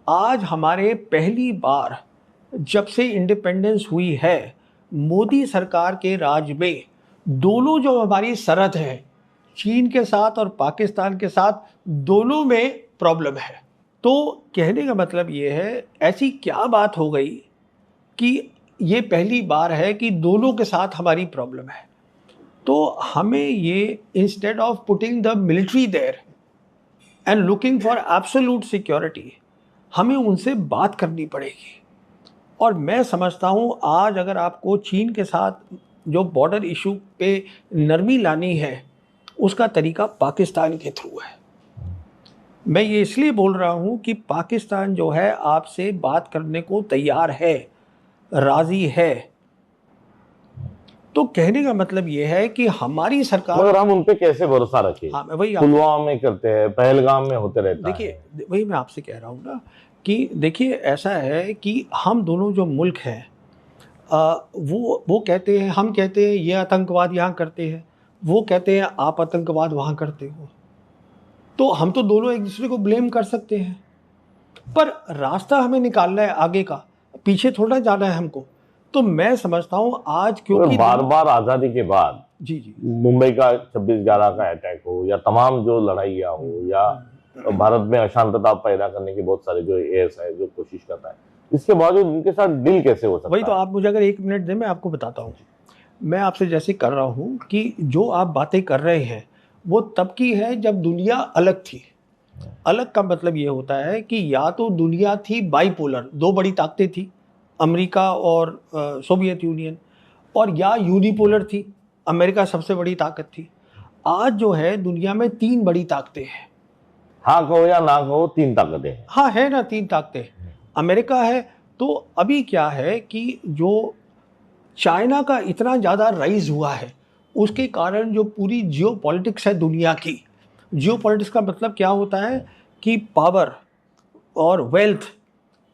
आज हमारे पहली बार जब से इंडिपेंडेंस हुई है, मोदी सरकार के राज में दोनों जो हमारी सरहद है, चीन के साथ और पाकिस्तान के साथ, दोनों में प्रॉब्लम है। तो कहने का मतलब ये है, ऐसी क्या बात हो गई कि ये पहली बार है कि दोनों के साथ हमारी प्रॉब्लम है। तो हमें ये, instead of putting the military there and looking for absolute security, हमें उनसे बात करनी पड़ेगी। और मैं समझता हूँ आज अगर आपको चीन के साथ जो बॉर्डर इशू पे नरमी लानी है, उसका तरीका पाकिस्तान के थ्रू है। मैं ये इसलिए बोल रहा हूँ कि पाकिस्तान जो है आपसे बात करने को तैयार है, राज़ी है। तो कहने का मतलब ये है कि हमारी सरकार, मगर हम उन पे कैसे भरोसा रखें? हाँ, मैं वही पुलवामा में करते हैं, पहलगाम में होते रहता है। देखिए, वही मैं आपसे कह रहा हूँ ना कि देखिए, ऐसा है कि हम दोनों जो मुल्क हैं, वो कहते हैं, हम कहते हैं ये आतंकवाद यहाँ करते हैं, वो कहते हैं आप आतंकवाद वहाँ करते हो। तो हम तो दोनों एक दूसरे को ब्लेम कर सकते हैं, पर रास्ता हमें निकालना है आगे का, पीछे थोड़ा जाना है हमको। तो मैं समझता हूँ आज, क्योंकि बार बार आजादी के बाद जी मुंबई का 26/11 का अटैक हो या तमाम जो लड़ाइयाँ हो या भारत में अशांतता पैदा करने के बहुत सारे जो एयर्स है जो कोशिश करता है, इसके बावजूद उनके साथ डील कैसे हो सकता है? वही तो, आप मुझे अगर 1 मिनट दें, मैं आपको बताता हूँ। मैं आपसे जैसे कर रहा हूँ कि जो आप बातें कर रहे हैं वो तब की है जब दुनिया अलग थी। अलग का मतलब ये होता है कि या तो दुनिया थी बाइपोलर, दो बड़ी ताकतें थी, अमेरिका और सोवियत यूनियन, और या यूनिपोलर थी, अमेरिका सबसे बड़ी ताकत थी। आज जो है दुनिया में 3 बड़ी ताकतें हैं। हाँ कहो या ना कहो, 3 ताकतें हैं। हाँ, है ना, 3 ताकतें। अमेरिका है, तो अभी क्या है कि जो चाइना का इतना ज़्यादा राइज हुआ है, उसके कारण जो पूरी जियोपॉलिटिक्स है दुनिया की, जियोपॉलिटिक्स का मतलब क्या होता है कि पावर और वेल्थ,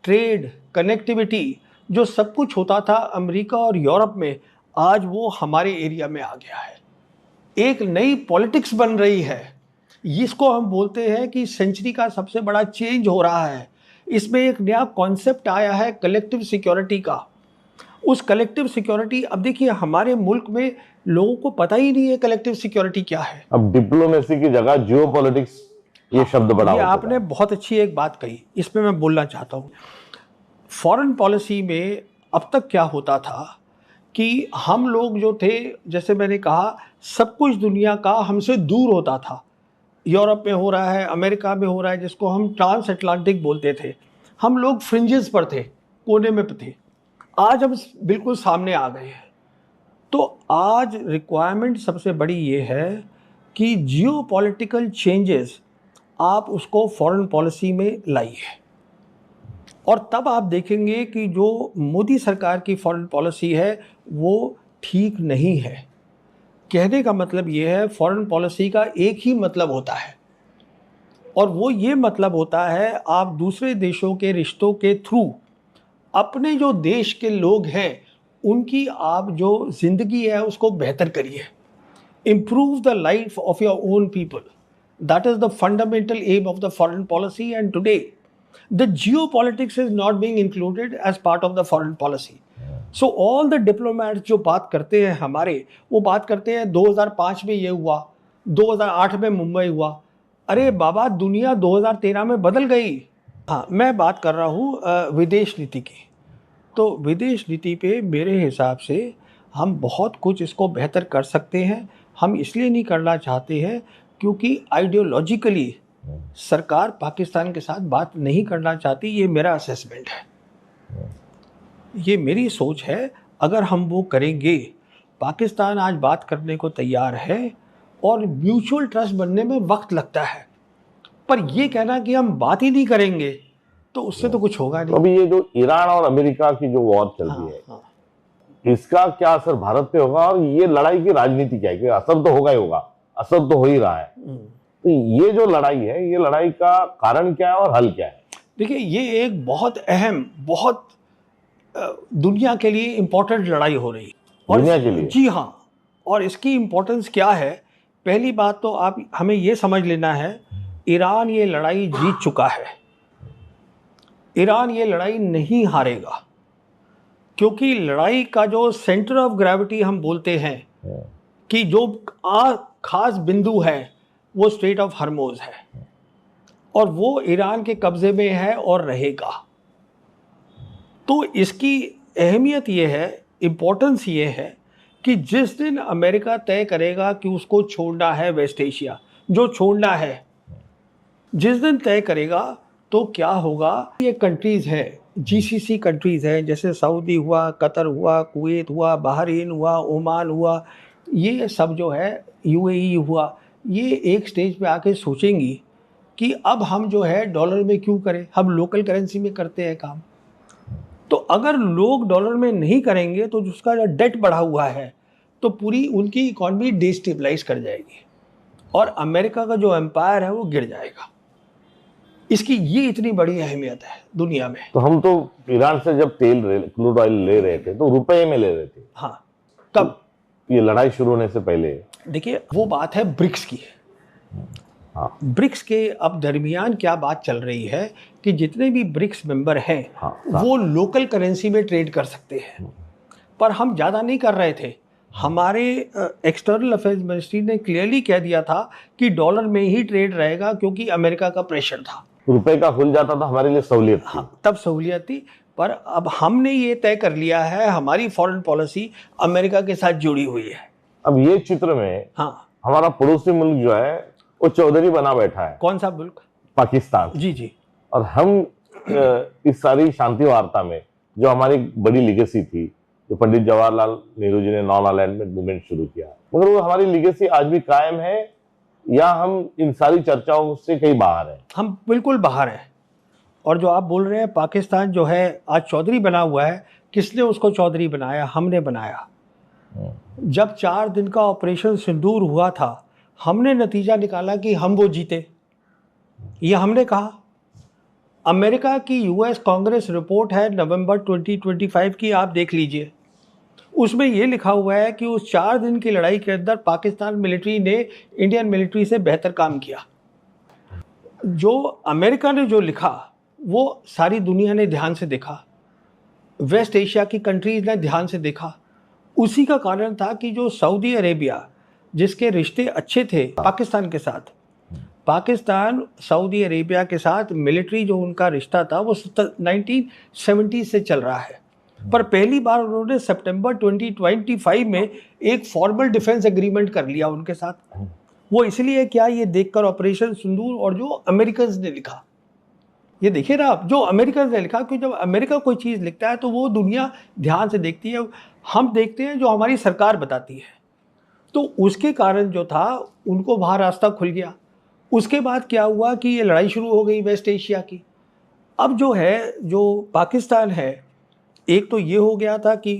ट्रेड, कनेक्टिविटी, जो सब कुछ होता था अमेरिका और यूरोप में, आज वो हमारे एरिया में आ गया है। एक नई पॉलिटिक्स बन रही है, इसको हम बोलते हैं कि सेंचुरी का सबसे बड़ा चेंज हो रहा है। इसमें एक नया कॉन्सेप्ट आया है कलेक्टिव सिक्योरिटी का। उस कलेक्टिव सिक्योरिटी, अब देखिए हमारे मुल्क में लोगों को पता ही नहीं है कलेक्टिव सिक्योरिटी क्या है। अब डिप्लोमेसी की जगह जियोपॉलिटिक्स ये शब्द बड़ा हो गया। आपने बहुत अच्छी एक बात कही, इसमें मैं बोलना चाहता हूँ। फॉरेन पॉलिसी में अब तक क्या होता था कि हम लोग जो थे, जैसे मैंने कहा, सब कुछ दुनिया का हमसे दूर होता था। यूरोप में हो रहा है, अमेरिका में हो रहा है, जिसको हम ट्रांस अटलांटिक बोलते थे। हम लोग फ्रिंजेस पर थे, कोने में थे। आज हम बिल्कुल सामने आ गए हैं। तो आज रिक्वायरमेंट सबसे बड़ी ये है कि जियोपॉलिटिकल चेंजेस आप उसको फॉरेन पॉलिसी में लाइए, और तब आप देखेंगे कि जो मोदी सरकार की फॉरेन पॉलिसी है वो ठीक नहीं है। कहने का मतलब ये है, फॉरेन पॉलिसी का एक ही मतलब होता है, और वो ये मतलब होता है आप दूसरे देशों के रिश्तों के थ्रू अपने जो देश के लोग हैं उनकी आप जो ज़िंदगी है उसको बेहतर करिए। Improve the life of your own people, that is the fundamental aim of the foreign policy. And today the geopolitics is not being included as part of the foreign policy. So all the diplomats जो बात करते हैं हमारे, वो बात करते हैं 2005 में ये हुआ, 2008 में मुंबई हुआ। अरे बाबा, दुनिया 2013 में बदल गई। हाँ, मैं बात कर रहा हूँ विदेश नीति की। तो विदेश नीति पे मेरे हिसाब से हम बहुत कुछ इसको बेहतर कर सकते हैं। हम इसलिए नहीं करना चाहते हैं क्योंकि आइडियोलॉजिकली सरकार पाकिस्तान के साथ बात नहीं करना चाहती। ये मेरा असेसमेंट है, ये मेरी सोच है। अगर हम वो करेंगे, पाकिस्तान आज बात करने को तैयार है, और म्यूचुअल ट्रस्ट बनने में वक्त लगता है, पर ये कहना कि हम बात ही नहीं करेंगे तो उससे तो कुछ होगा नहीं। अभी ये जो ईरान और अमेरिका की जो वॉर चल रही है, इसका क्या असर भारत पे होगा, और ये लड़ाई की राजनीति क्या है? कि असर तो होगा ही होगा, असर तो हो ही रहा है। तो ये जो लड़ाई है, ये लड़ाई का कारण क्या है और हल क्या है? देखिए, ये एक बहुत अहम, बहुत दुनिया के लिए इम्पोर्टेंट लड़ाई हो रही है। और दुनिया के लिए? जी हाँ। और इसकी इम्पोर्टेंस क्या है? पहली बात तो आप हमें ये समझ लेना है, ईरान ये लड़ाई जीत चुका है। ईरान ये लड़ाई नहीं हारेगा, क्योंकि लड़ाई का जो सेंटर ऑफ ग्रेविटी हम बोलते हैं कि जो खास बिंदु है वो स्ट्रेट ऑफ हर्मोज है, और वो ईरान के कब्जे में है और रहेगा। तो इसकी अहमियत ये है, इम्पोर्टेंस ये है कि जिस दिन अमेरिका तय करेगा कि उसको छोड़ना है वेस्ट एशिया, जो छोड़ना है, जिस दिन तय करेगा, तो क्या होगा, ये कंट्रीज़ हैं, जीसीसी कंट्रीज़ हैं, जैसे सऊदी हुआ, कतर हुआ, कुवैत हुआ, बहरीन हुआ, ओमान हुआ, ये सब जो है, यूएई हुआ, ये एक स्टेज पे आके सोचेंगी कि अब हम जो है डॉलर में क्यों करें, हम लोकल करेंसी में करते हैं काम। तो अगर लोग डॉलर में नहीं करेंगे तो उसका जो डेट बढ़ा हुआ है तो पूरी उनकी इकॉनमी डिस्टेबलाइज कर जाएगी और अमेरिका का जो एम्पायर है वो गिर जाएगा। इसकी ये इतनी बड़ी अहमियत है दुनिया में। तो हम तो ईरान से जब क्रूड ऑयल ले रहे थे तो रुपए में ले रहे थे। हाँ, कब? ये लड़ाई शुरू होने से पहले। देखिए, वो बात है ब्रिक्स की। हाँ। ब्रिक्स के अब दरमियान क्या बात चल रही है कि जितने भी ब्रिक्स मेंबर हैं, हाँ, वो लोकल करेंसी में ट्रेड कर सकते हैं, पर हम ज़्यादा नहीं कर रहे थे। हमारे एक्सटर्नल अफेयर्स मिनिस्ट्री ने क्लियरली कह दिया था कि डॉलर में ही ट्रेड रहेगा, क्योंकि अमेरिका का प्रेशर था। रुपए का खुल जाता था, हमारे लिए सहूलियत थी। हाँ, तब सहूलियत थी, पर अब हमने ये तय कर लिया है, हमारी फॉरेन पॉलिसी अमेरिका के साथ जुड़ी हुई है। अब ये चित्र में हाँ, हमारा पड़ोसी मुल्क जो है वो चौधरी बना बैठा है। कौन सा मुल्क? पाकिस्तान। जी जी। और हम इस सारी शांति वार्ता में जो हमारी बड़ी लिगेसी थी, जो पंडित जवाहरलाल नेहरू जी ने नॉन अलाइनमेंट मूवमेंट शुरू किया, मगर वो हमारी लिगेसी आज भी कायम है या हम इन सारी चर्चाओं से कहीं बाहर हैं? हम बिल्कुल बाहर हैं। और जो आप बोल रहे हैं पाकिस्तान जो है आज चौधरी बना हुआ है, किसने उसको चौधरी बनाया? हमने बनाया। जब 4 दिन का ऑपरेशन सिंदूर हुआ था, हमने नतीजा निकाला कि हम वो जीते, ये हमने कहा। अमेरिका की यूएस कांग्रेस रिपोर्ट है नवंबर 2025 की, आप देख लीजिए। उसमें ये लिखा हुआ है कि उस 4 दिन की लड़ाई के अंदर पाकिस्तान मिलिट्री ने इंडियन मिलिट्री से बेहतर काम किया। जो अमेरिका ने जो लिखा वो सारी दुनिया ने ध्यान से देखा, वेस्ट एशिया की कंट्रीज ने ध्यान से देखा। उसी का कारण था कि जो सऊदी अरेबिया, जिसके रिश्ते अच्छे थे पाकिस्तान के साथ, पाकिस्तान सऊदी अरेबिया के साथ मिलिट्री जो उनका रिश्ता था वो 1970 से चल रहा है, पर पहली बार उन्होंने सितंबर 2025 में एक फॉर्मल डिफेंस एग्रीमेंट कर लिया उनके साथ। वो इसलिए क्या, ये देखकर ऑपरेशन सिंदूर और जो अमेरिकन ने लिखा, ये देखिए ना आप, जो अमेरिकन ने लिखा, क्योंकि जब अमेरिका कोई चीज़ लिखता है तो वो दुनिया ध्यान से देखती है। हम देखते हैं जो हमारी सरकार बताती है, तो उसके कारण जो था उनको वहाँ रास्ता खुल गया। उसके बाद क्या हुआ कि ये लड़ाई शुरू हो गई वेस्ट एशिया की। अब जो है, जो पाकिस्तान है, एक तो ये हो गया था कि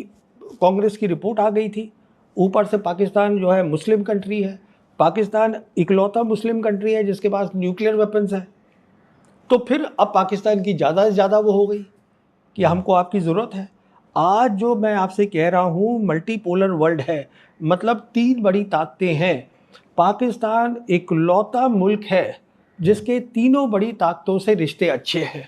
कांग्रेस की रिपोर्ट आ गई थी, ऊपर से पाकिस्तान जो है मुस्लिम कंट्री है, पाकिस्तान इकलौता मुस्लिम कंट्री है जिसके पास न्यूक्लियर वेपन्स हैं। तो फिर अब पाकिस्तान की ज़्यादा से ज़्यादा वो हो गई कि हमको आपकी ज़रूरत है। आज जो मैं आपसे कह रहा हूँ मल्टीपोलर वर्ल्ड है, मतलब 3 बड़ी ताकतें हैं। पाकिस्तान इकलौता मुल्क है जिसके तीनों बड़ी ताकतों से रिश्ते अच्छे हैं।